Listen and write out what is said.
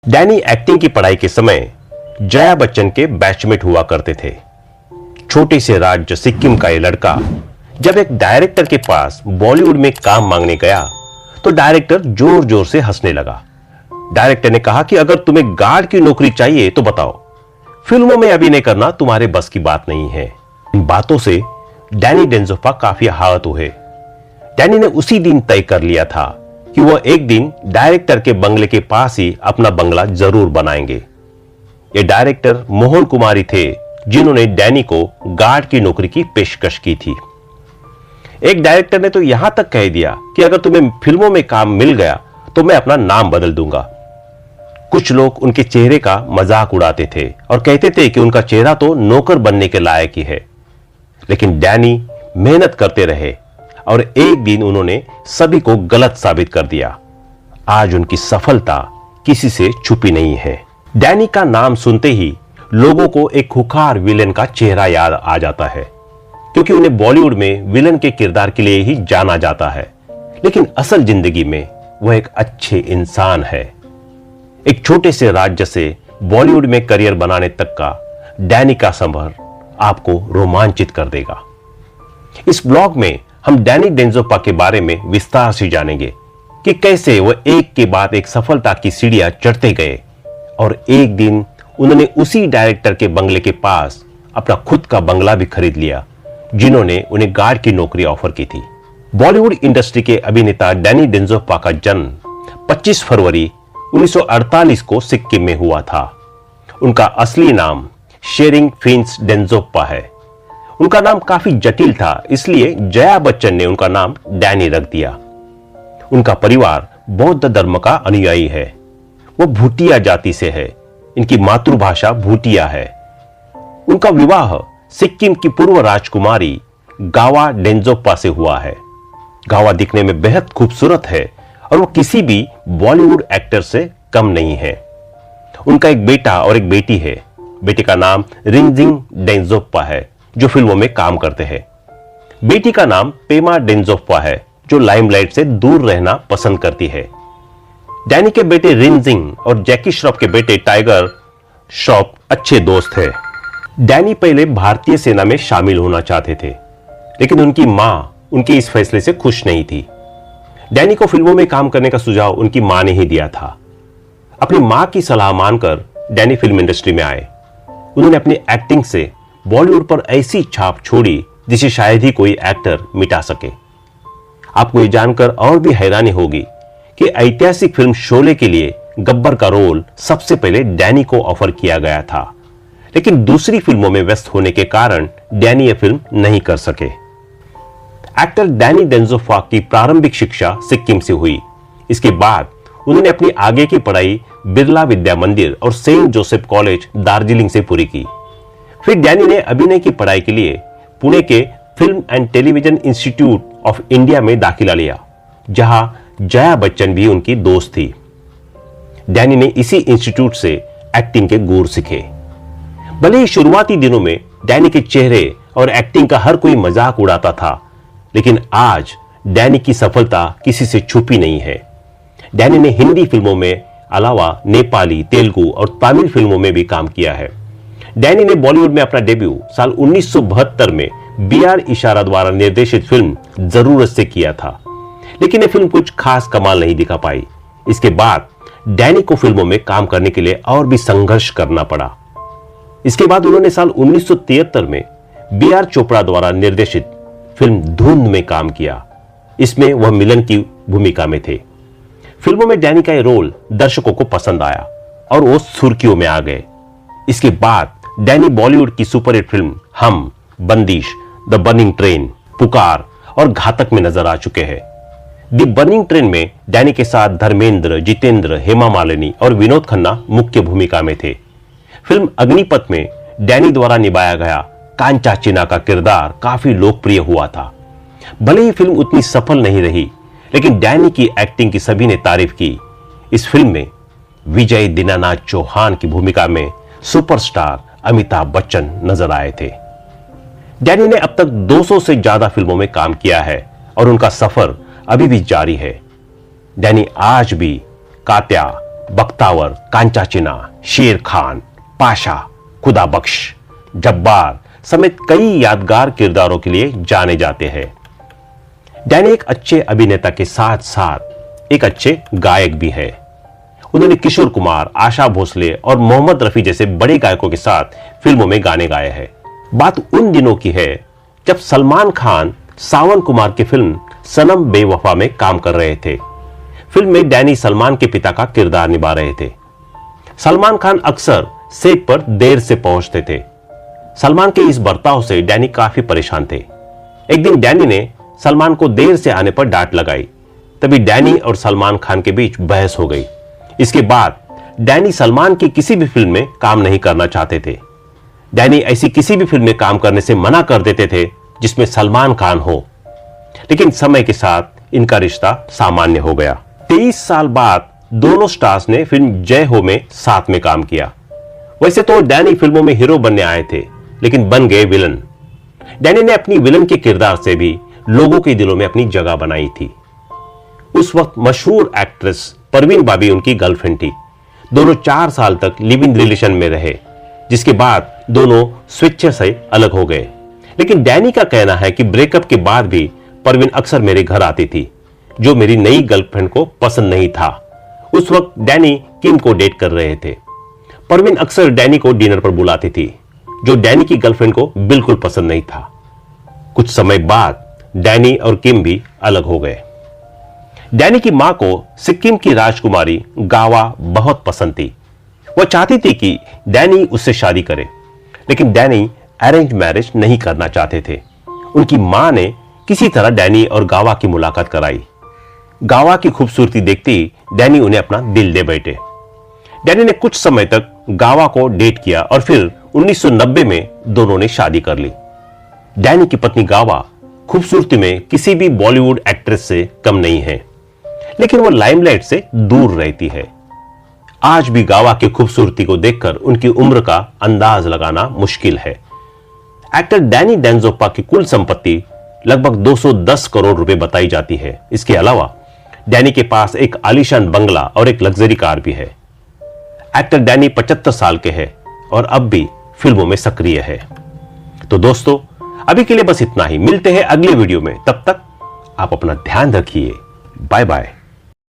Danny acting की पढ़ाई के समय जया बच्चन के बैचमेट हुआ करते थे। छोटे से राज्य सिक्किम का ये लड़का जब एक डायरेक्टर के पास बॉलीवुड में काम मांगने गया तो डायरेक्टर जोर जोर से हंसने लगा। डायरेक्टर ने कहा कि अगर तुम्हें गार्ड की नौकरी चाहिए तो बताओ, फिल्मों में अभिनय करना तुम्हारे बस की बात नहीं है। इन बातों से डैनी डेंजोफा काफी आहत हुए। डैनी ने उसी दिन तय कर लिया था कि वह एक दिन डायरेक्टर के बंगले के पास ही अपना बंगला जरूर बनाएंगे। ये डायरेक्टर मोहन कुमारी थे, जिन्होंने डैनी को गार्ड की नौकरी की पेशकश की थी। एक डायरेक्टर ने तो यहां तक कह दिया कि अगर तुम्हें फिल्मों में काम मिल गया तो मैं अपना नाम बदल दूंगा। कुछ लोग उनके चेहरे का मजाक उड़ाते थे और कहते थे कि उनका चेहरा तो नौकर बनने के लायक ही है। लेकिन डैनी मेहनत करते रहे और एक दिन उन्होंने सभी को गलत साबित कर दिया। आज उनकी सफलता किसी से छुपी नहीं है। डैनी का नाम सुनते ही लोगों को एक खुखार विलेन का चेहरा याद आ जाता है, क्योंकि उन्हें बॉलीवुड में विलेन के किरदार के लिए ही जाना जाता है। लेकिन असल जिंदगी में वह एक अच्छे इंसान है। एक छोटे से राज्य से बॉलीवुड में करियर बनाने तक का डैनी का सफर आपको रोमांचित कर देगा। इस ब्लॉग में हम डैनी डेंजोफा के बारे में विस्तार से जानेंगे कि कैसे वह एक के बाद एक सफलता की सीढ़ियां चढ़ते गए और एक दिन उन्होंने उसी डायरेक्टर के बंगले के पास अपना खुद का बंगला भी खरीद लिया, जिन्होंने उन्हें गार्ड की नौकरी ऑफर की थी। बॉलीवुड इंडस्ट्री के अभिनेता डैनी डेंजोफा का जन्म 25 फरवरी 1948 को सिक्किम में हुआ था। उनका असली नाम शेरिंग फिंच डेंजोफा है। उनका नाम काफी जटिल था, इसलिए जया बच्चन ने उनका नाम डैनी रख दिया। उनका परिवार बौद्ध धर्म का अनुयायी है। वो भूटिया जाति से है। इनकी मातृभाषा भूटिया है। उनका विवाह सिक्किम की पूर्व राजकुमारी गावा डेंजोफा से हुआ है। गावा दिखने में बेहद खूबसूरत है और वो किसी भी बॉलीवुड एक्टर से कम नहीं है। उनका एक बेटा और एक बेटी है। बेटे का नाम रिंजिंग डेंजोफा है, जो फिल्मों में काम करते हैं। बेटी का नाम पेमा डेंजोफा है, जो लाइमलाइट से दूर रहना पसंद करती है। डैनी के बेटे रिंजिंग और जैकी श्रॉफ के बेटे टाइगर श्रॉफ अच्छे दोस्त हैं। डैनी पहले भारतीय सेना में शामिल होना चाहते थे, लेकिन उनकी मां उनके इस फैसले से खुश नहीं थी। डैनी को फिल्मों में काम करने का सुझाव उनकी मां ने ही दिया था। अपनी मां की सलाह मानकर डैनी फिल्म इंडस्ट्री में आए। उन्होंने अपनी एक्टिंग से बॉलीवुड पर ऐसी छाप छोड़ी जिसे शायद ही कोई एक्टर मिटा सके। आपको यह जानकर और भी हैरानी होगी कि ऐतिहासिक फिल्म शोले के लिए गब्बर का रोल सबसे पहले डैनी को ऑफर किया गया था, लेकिन दूसरी फिल्मों में व्यस्त होने के कारण डैनी यह फिल्म नहीं कर सके। एक्टर डैनी डेंजोफा की प्रारंभिक शिक्षा सिक्किम से हुई। इसके बाद उन्होंने अपनी आगे की पढ़ाई बिरला विद्या मंदिर और सेंट जोसेफ कॉलेज दार्जिलिंग से पूरी की। फिर डैनी ने अभिनय की पढ़ाई के लिए पुणे के film and television institute of India में दाखिला लिया, जहां जया बच्चन भी उनकी दोस्त थी। डैनी ने इसी इंस्टीट्यूट से एक्टिंग के गुर सीखे। भले ही शुरुआती दिनों में डैनी के चेहरे और एक्टिंग का हर कोई मजाक उड़ाता था, लेकिन आज डैनी की सफलता किसी से छुपी नहीं है। डैनी ने हिंदी फिल्मों में अलावा नेपाली, तेलुगु और तमिल फिल्मों में भी काम किया है। डैनी ने बॉलीवुड में अपना डेब्यू साल 1972 में बी.आर. इशारा द्वारा निर्देशित फिल्म जरूरत से किया था, लेकिन यह फिल्म कुछ खास कमाल नहीं दिखा पाई। इसके बाद डैनी को फिल्मों में काम करने के लिए और भी संघर्ष करना पड़ा। इसके बाद उन्होंने साल 1973 में बी.आर. चोपड़ा द्वारा निर्देशित फिल्म धुंध में काम किया। इसमें वह मिलन की भूमिका में थे। फिल्मों में डैनी का यह रोल दर्शकों को पसंद आया और वो सुर्खियों में आ गए। इसके बाद डैनी बॉलीवुड की सुपरहिट फिल्म हम, बंदिश, द बर्निंग ट्रेन, पुकार और घातक में नजर आ चुके हैं। द बर्निंग ट्रेन में डैनी के साथ धर्मेंद्र, जितेंद्र, हेमा मालिनी और विनोद खन्ना मुख्य भूमिका में थे। फिल्म अग्निपथ में डैनी द्वारा निभाया गया कांचा चिना का किरदार काफी लोकप्रिय हुआ था। भले ही फिल्म उतनी सफल नहीं रही, लेकिन डैनी की एक्टिंग की सभी ने तारीफ की। इस फिल्म में विजय दीनानाथ चौहान की भूमिका में सुपरस्टार अमिताभ बच्चन नजर आए थे। डैनी ने अब तक 200 से ज्यादा फिल्मों में काम किया है और उनका सफर अभी भी जारी है। डैनी आज भी कात्या, बख्तावर, कांचाचिना, शेर खान, पाशा, खुदा बख्श, जब्बार समेत कई यादगार किरदारों के लिए जाने जाते हैं। डैनी एक अच्छे अभिनेता के साथ साथ एक अच्छे गायक भी है। उन्होंने किशोर कुमार, आशा भोसले और मोहम्मद रफी जैसे बड़े गायकों के साथ फिल्मों में गाने गाए हैं। बात उन दिनों की है जब सलमान खान सावन कुमार की फिल्म सनम बेवफा में काम कर रहे थे। फिल्म में डैनी सलमान के पिता का किरदार निभा रहे थे। सलमान खान अक्सर सेट पर देर से पहुंचते थे। सलमान के इस बर्ताव से डैनी काफी परेशान थे। एक दिन डैनी ने सलमान को देर से आने पर डांट लगाई। तभी डैनी और सलमान खान के बीच बहस हो गई। इसके बाद डैनी सलमान की किसी भी फिल्म में काम नहीं करना चाहते थे। डैनी ऐसी किसी भी फिल्म में काम करने से मना कर देते थे जिसमें सलमान खान हो। लेकिन समय के साथ इनका रिश्ता सामान्य हो गया। 23 साल बाद दोनों स्टार्स ने फिल्म जय हो में साथ में काम किया। वैसे तो डैनी फिल्मों में हीरो बनने आए थे, लेकिन बन गए विलन। डैनी ने अपनी विलन के किरदार से भी लोगों के दिलों में अपनी जगह बनाई थी। उस वक्त मशहूर एक्ट्रेस परवीन बाबी उनकी गर्लफ्रेंड थी। दोनों 4 साल तक लिव इन रिलेशन में रहे, जिसके बाद दोनों स्वेच्छा से अलग हो गए। लेकिन डैनी का कहना है कि ब्रेकअप के बाद भी परवीन अक्सर मेरे घर आती थी, जो मेरी नई गर्लफ्रेंड को पसंद नहीं था। उस वक्त डैनी किम को डेट कर रहे थे। परवीन अक्सर डैनी को डिनर पर बुलाती थी, जो डैनी की गर्लफ्रेंड को बिल्कुल पसंद नहीं था। कुछ समय बाद डैनी और किम भी अलग हो गए। डैनी की मां को सिक्किम की राजकुमारी गावा बहुत पसंद थी। वह चाहती थी कि डैनी उससे शादी करे, लेकिन डैनी अरेंज मैरिज नहीं करना चाहते थे। उनकी मां ने किसी तरह डैनी और गावा की मुलाकात कराई। गावा की खूबसूरती देखती डैनी उन्हें अपना दिल दे बैठे। डैनी ने कुछ समय तक गावा को डेट किया और फिर 1990 में दोनों ने शादी कर ली। डैनी की पत्नी गावा खूबसूरती में किसी भी बॉलीवुड एक्ट्रेस से कम नहीं है, लेकिन वो लाइमलाइट से दूर रहती है। आज भी गावा की खूबसूरती को देखकर उनकी उम्र का अंदाज लगाना मुश्किल है। एक्टर डैनी डेंजोप्पा की कुल संपत्ति लगभग 210 करोड़ रुपए बताई जाती है। इसके अलावा डैनी के पास एक आलीशान बंगला और एक लग्जरी कार भी है। एक्टर डैनी 75 साल के हैं और अब भी फिल्मों में सक्रिय है। तो दोस्तों, अभी के लिए बस इतना ही। मिलते हैं अगले वीडियो में। तब तक आप अपना ध्यान रखिए। Bye bye.